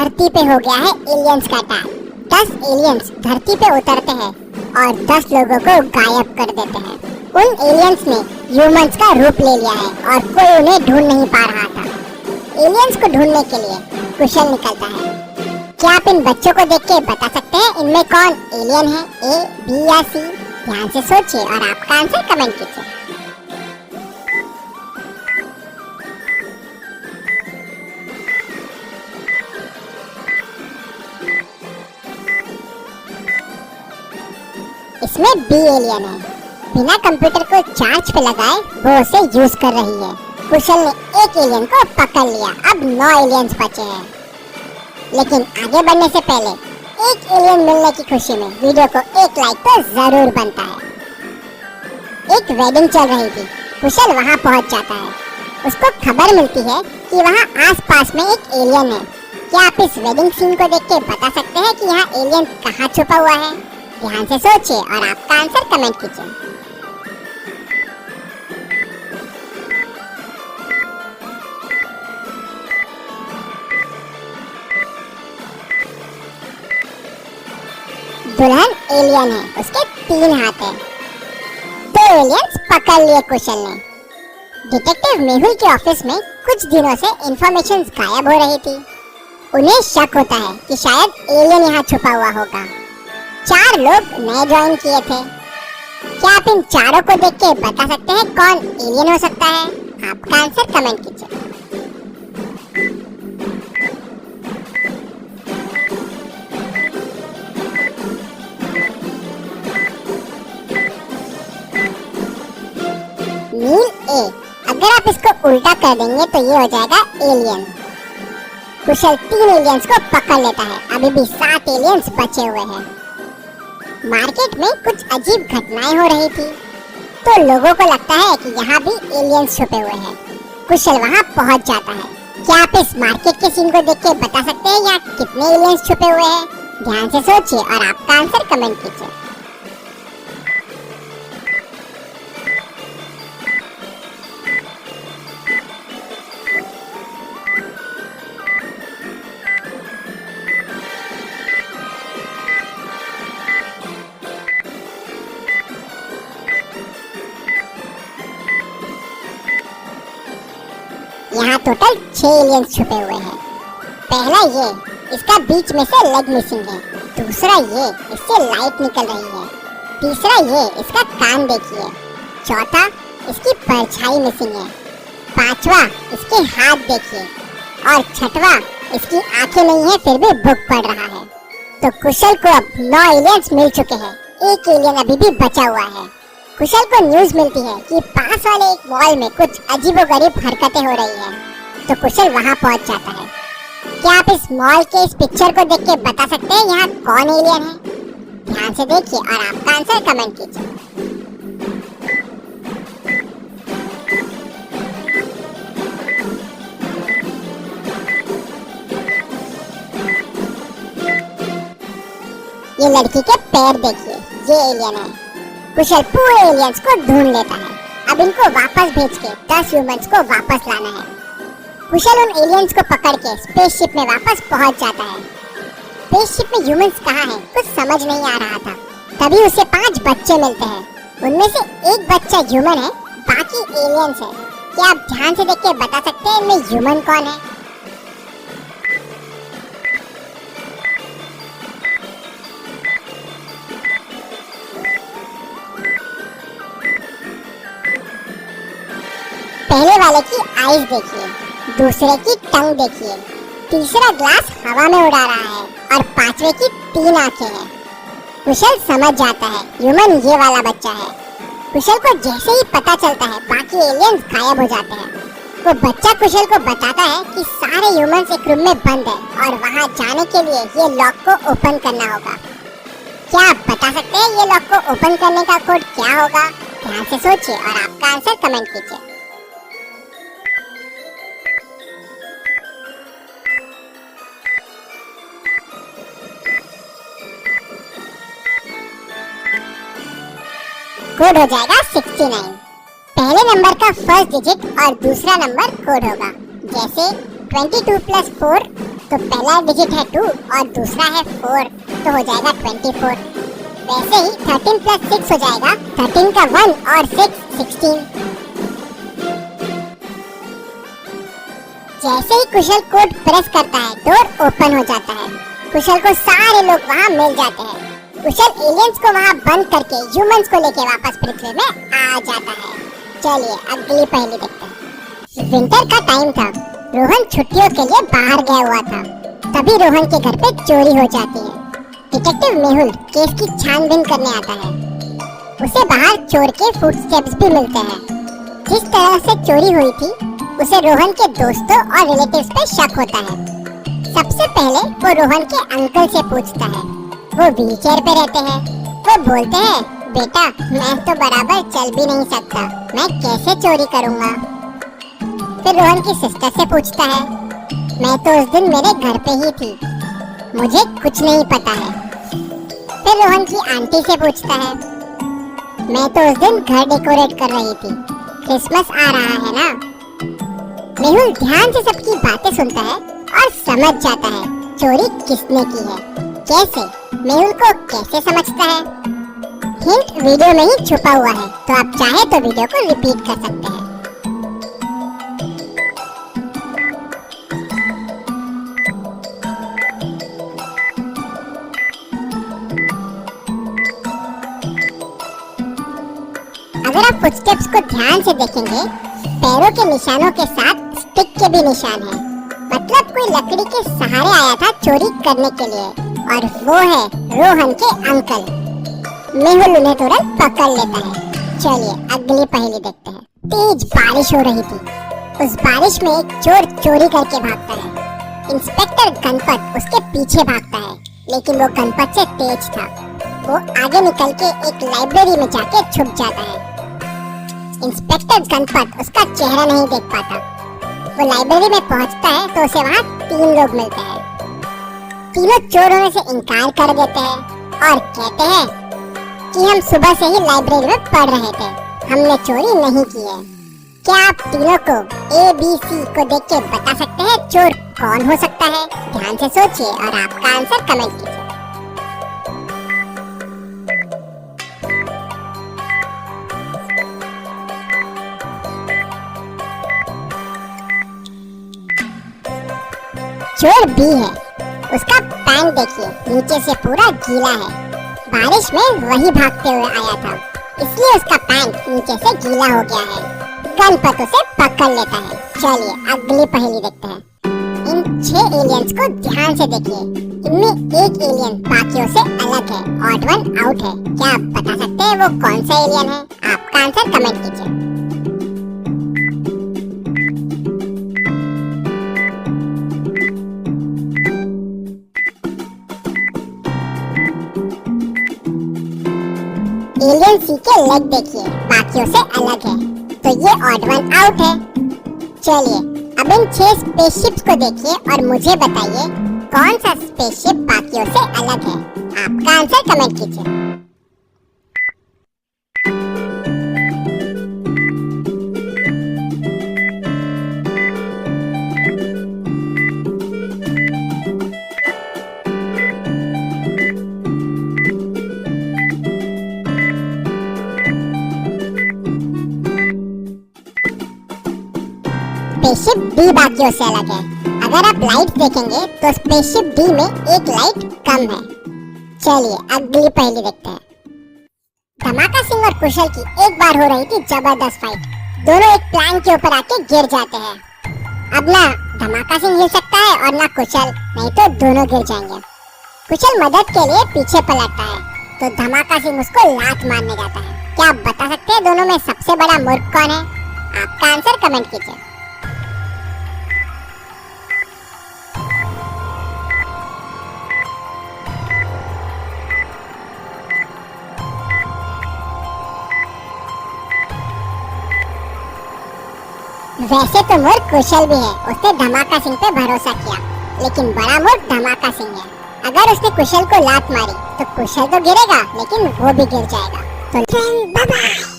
धरती पे हो गया है एलियंस का अटैक। 10 एलियंस धरती पे उतरते हैं और 10 लोगों को गायब कर देते हैं। उन एलियंस ने ह्यूमंस का रूप ले लिया है और कोई उन्हें ढूंढ नहीं पा रहा था। एलियंस को ढूंढने के लिए कुशल निकलता है। क्या आप इन बच्चों को देख के बता सकते हैं इनमें कौन एलियन है, ए, बी या सी? ध्यान से सोचिए और आपका आंसर कमेंट कीजिए। इसमें बी एलियन है। बिना कंप्यूटर को चार्ज पे लगाए वो उसे यूज कर रही है। कुशल ने एक एलियन को पकड़ लिया। अब 9 एलियंस बचे हैं। लेकिन आगे बढ़ने से पहले एक एलियन मिलने की खुशी में वीडियो को एक लाइक तो जरूर बनता है। एक वेडिंग चल रही थी। कुशल वहां पहुंच जाता है। उसको खबर मिलती है कि वहां आसपास में एक एलियन है। क्या आप इस वेडिंग सीन को देख के बता सकते हैं कि यहाँ एलियन कहाँ छुपा हुआ है? ध्यान से सोचिए और आपका आंसर कमेंट कीजिए। दुल्हन एलियन है। उसके 3 हाथ हैं। 2 एलियंस पकड़ लिए कुशल ने। डिटेक्टिव मेहुल के ऑफिस में कुछ दिनों से इंफॉर्मेशन गायब हो रही थी। उन्हें शक होता है कि शायद एलियन यहाँ छुपा हुआ होगा। 4 लोग नए ज्वाइन किए थे। क्या आप इन चारों को देख के बता सकते हैं कौन एलियन हो सकता है? आपका आंसर कमेंट कीजिए। नील ए। अगर आप इसको उल्टा कर देंगे तो ये हो जाएगा एलियन। कुशल 3 एलियंस को पकड़ लेता है। अभी भी 7 एलियंस बचे हुए हैं। मार्केट में कुछ अजीब घटनाएं हो रही थी, तो लोगों को लगता है कि यहाँ भी एलियंस छुपे हुए हैं। कुशल वहाँ पहुँच जाता है। क्या आप इस मार्केट के सीन को देख के बता सकते हैं यहाँ कितने एलियंस छुपे हुए हैं? ध्यान से सोचिए और आपका आंसर कमेंट कीजिए। यहाँ टोटल 6 एलियंस छुपे हुए हैं। पहला ये, इसका बीच में से लेग मिसिंग है। दूसरा ये, इससे लाइट निकल रही है। तीसरा ये, इसका कान देखिए। चौथा, इसकी परछाई मिसिंग है। पांचवा, इसके हाथ देखिए। और छठवा, इसकी आंखें नहीं है फिर भी बुक पढ़ रहा है। तो कुशल को अब 9 एलियंस मिल चुके हैं। एक एलियन अभी भी बचा हुआ है। कुशल को न्यूज मिलती है कि पास वाले एक मॉल में कुछ अजीबोगरीब हरकतें हो रही हैं, तो कुशल वहां पहुंच जाता है। क्या आप इस मॉल के इस पिक्चर को देख के बता सकते हैं यहाँ कौन एलियन है? ध्यान से देखिए और आपका आंसर कमेंट कीजिए। ये लड़की के पैर देखिए, ये एलियन है। कुशल पूरे एलियंस को ढूंढ लेता है। अब इनको वापस भेज के 10 ह्यूमंस को वापस लाना है। कुशल उन एलियंस को पकड़ के स्पेसशिप में वापस पहुंच जाता है। स्पेसशिप में ह्यूमंस कहाँ हैं? कुछ समझ नहीं आ रहा था। तभी उसे 5 बच्चे मिलते हैं। उनमें से एक बच्चा ह्यूमन है, बाकी एलियंस है। क्या आप ध्यान से देख के बता सकते हैं इनमें ह्यूमन कौन है? पहले वाले की आईज देखिए, दूसरे की टंग देखिए, तीसरा ग्लास हवा में उड़ा रहा है और 5वें की 3 आंखें हैं। कुशल समझ जाता है ह्यूमन ये वाला बच्चा है। कुशल को जैसे ही पता चलता है बाकी एलियंस गायब हो जाते हैं। वो बच्चा कुशल को बताता है कि सारे ह्यूमंस एक रूम में बंद है और वहां जाने के लिए ये लॉक को ओपन करना होगा। क्या आप बता सकते हैं ये लॉक को ओपन करने का कोड क्या होगा? ध्यान से सोचिए और आपका आंसर कमेंट कीजिए। कोड हो जाएगा 69। पहले नंबर का फर्स्ट डिजिट और दूसरा नंबर कोड होगा। जैसे 22 + 4 तो पहला डिजिट है 2 और दूसरा है 4, तो हो जाएगा 24। वैसे ही 13 प्लस 6 हो जाएगा 13 का 1 और 6 16। जैसे ही कुशल कोड प्रेस करता है डोर ओपन हो जाता है। कुशल को सारे लोग वहाँ मिल जाते हैं। कुशल एलियंस को वहाँ बंद करके ह्यूमंस को लेके वापस पृथ्वी में आ जाता है। चलिए अगली पहेली देखते हैं। विंटर का टाइम था। रोहन छुट्टियों के लिए बाहर गया हुआ था। तभी रोहन के घर पे चोरी हो जाती है। डिटेक्टिव मेहुल केस की छानबीन करने आता है। उसे बाहर चोर के फुटस्टेप्स भी मिलते हैं। जिस तरह से चोरी हुई थी उसे रोहन के दोस्तों और रिलेटिव्स पे शक होता है। सबसे पहले वो रोहन के अंकल से पूछता है। वो व्हीलचेयर पे रहते हैं। वो बोलते हैं, बेटा मैं तो बराबर चल भी नहीं सकता, मैं कैसे चोरी करूँगा। फिर रोहन की सिस्टर से पूछता है, मैं तो उस दिन मेरे घर पे ही थी, मुझे कुछ नहीं पता है। फिर रोहन की आंटी से पूछता है, मैं तो उस दिन घर डेकोरेट कर रही थी, क्रिसमस आ रहा है ना। मेहुल ध्यान से सबकी बातें सुनता है और समझ जाता है चोरी किसने की है। कैसे? मेहुल को कैसे समझता है? हिंट वीडियो में ही छुपा हुआ है, तो आप चाहे तो वीडियो को रिपीट कर सकते हैं। अगर आप फुटस्टेप्स को ध्यान से देखेंगे, पैरों के निशानों के साथ स्टिक के भी निशान हैं। मतलब कोई लकड़ी के सहारे आया था चोरी करने के लिए, और वो है रोहन के अंकल। मेहुल उन्हें तुरंत पकड़ लेता है। चलिए अगली पहेली देखते हैं। तेज बारिश हो रही थी। उस बारिश में एक चोर चोरी करके भागता है। इंस्पेक्टर गणपत उसके पीछे भागता है, लेकिन वो गणपत से तेज था। वो आगे निकल के एक लाइब्रेरी में जाके छुप जाता है। इंस्पेक्टर गणपत उसका चेहरा नहीं देख पाता। वो लाइब्रेरी में पहुंचता है तो उसे वहाँ 3 लोग मिलते हैं। तीनों चोर होने से इनकार कर देते हैं और कहते हैं कि हम सुबह से ही लाइब्रेरी में पढ़ रहे थे, हमने चोरी नहीं की है। क्या आप तीनों को ABC को देख के बता सकते हैं चोर कौन हो सकता है? ध्यान से सोचिए और आपका आंसर कमेंट कीजिए। चोर बी है। उसका पैंट देखिए, नीचे से पूरा गीला है। बारिश में वही भागते हुए आया था, इसलिए उसका पैंट नीचे से गीला हो गया है। गणपत उसे पकड़ लेता है। चलिए अगली पहेली देखते हैं। इन 6 एलियंस को ध्यान से देखिए। इनमें एक एलियन बाकियों से अलग है, ऑड वन आउट है। क्या आप बता सकते हैं वो कौन सा एलियन है? आपका आंसर कमेंट कीजिए। एलियन सी के लेग देखिए, बाकियों से अलग है, तो ये ऑड वन आउट है। चलिए अब इन 6 स्पेसशिप्स को देखिए और मुझे बताइए कौन सा स्पेसशिप बाकियों से अलग है। आपका आंसर कमेंट कीजिए। स्पेसशिप डी बाकियों से अलग है। अगर आप लाइट देखेंगे तो स्पेसशिप डी में एक लाइट कम है। चलिए अगली पहेली देखते हैं। धमाका सिंह और कुशल की एक बार हो रही थी जबरदस्त फाइट। दोनों एक प्लान के ऊपर आके गिर जाते हैं। अब ना धमाका सिंह हिल सकता है और ना कुशल, नहीं तो दोनों गिर जाएंगे। कुशल मदद के लिए पीछे पलटता है तो धमाका सिंह उसको लात मारने जाता है। क्या आप बता सकते हैं दोनों में सबसे बड़ा मूर्ख कौन है? आपका आंसर कमेंट कीजिए। वैसे तो मूर्ख कुशल भी है, उसने धमाका सिंह पे भरोसा किया, लेकिन बड़ा मूर्ख धमाका सिंह है। अगर उसने कुशल को लात मारी तो कुशल तो गिरेगा, लेकिन वो भी गिर जाएगा। तो बाय बाय।